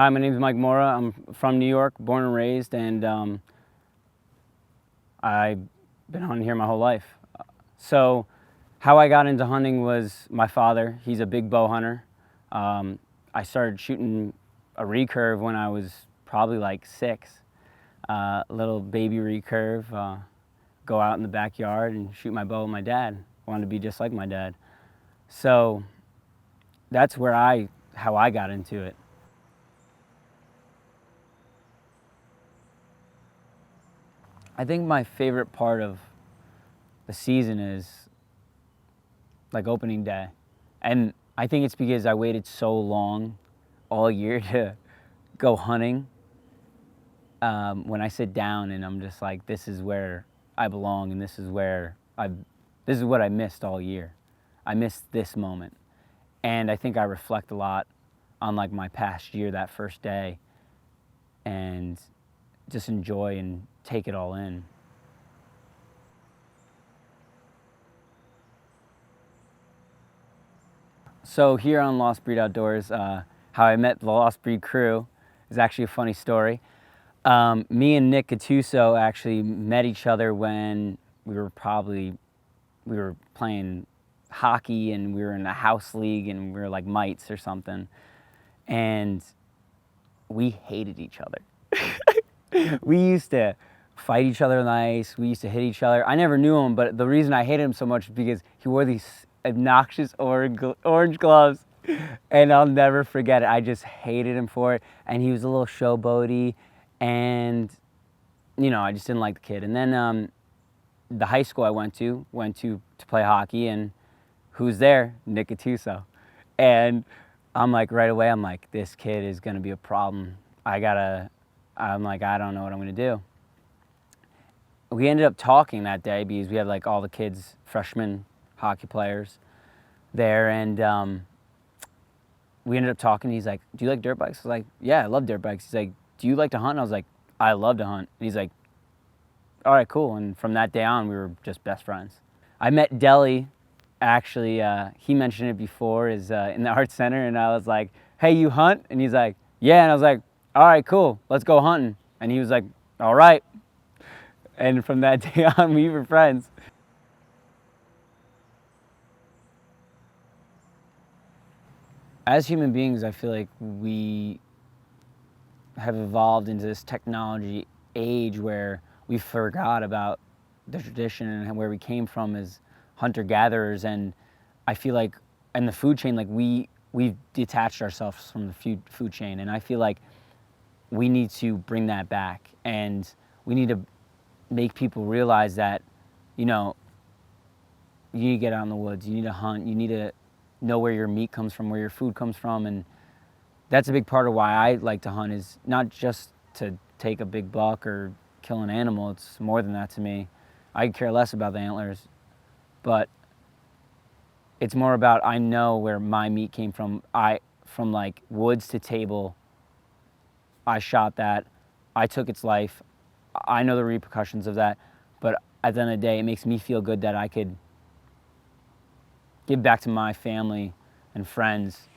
Hi, my name is Mike Morra. I'm from New York, born and raised, and I've been hunting here my whole life. So how I got into hunting was my father. He's a big bow hunter. I started shooting a recurve when I was probably like 6. Little baby recurve, go out in the backyard and shoot my bow with my dad. Wanted to be just like my dad. So that's how I got into it. I think my favorite part of the season is like opening day. And I think it's because I waited so long all year to go hunting. When I sit down and I'm just like, this is where I belong, and this is what I missed all year. I missed this moment. And I think I reflect a lot on like my past year, that first day, and just enjoy and take it all in. So here on Lost Breed Outdoors, how I met the Lost Breed crew is actually a funny story. Me and Nick Gattuso actually met each other when we were playing hockey, and we were in a house league, and we were like mites or something, and we hated each other. We used to fight each other on the ice. We used to hit each other. I never knew him, but the reason I hated him so much is because he wore these obnoxious orange gloves, and I'll never forget it. I just hated him for it, and he was a little showboaty, and I just didn't like the kid. And then the high school I went to play hockey, and who's there? Nick Gattuso. And I'm like, right away, I'm like, this kid is gonna be a problem. I'm like, I don't know what I'm gonna do. We ended up talking that day because we had like all the kids, freshmen hockey players there, and we ended up talking. He's like, do you like dirt bikes? I was like, yeah, I love dirt bikes. He's like, do you like to hunt? And I was like, I love to hunt. And he's like, all right, cool. And from that day on, we were just best friends. I met Deli, actually, he mentioned it before, is in the art center, and I was like, hey, you hunt? And he's like, yeah. And I was like, all right, cool, let's go hunting. And he was like, all right. And from that day on, we were friends. As human beings, I feel like we have evolved into this technology age where we forgot about the tradition and where we came from as hunter-gatherers. And I feel like in the food chain, like we've detached ourselves from the food chain, and I feel like we need to bring that back, and we need to make people realize that, you need to get out in the woods, you need to hunt, you need to know where your meat comes from, where your food comes from. And that's a big part of why I like to hunt, is not just to take a big buck or kill an animal. It's more than that to me. I care less about the antlers, but it's more about, I know where my meat came from. From like woods to table, I shot that, I took its life. I know the repercussions of that, but at the end of the day, it makes me feel good that I could give back to my family and friends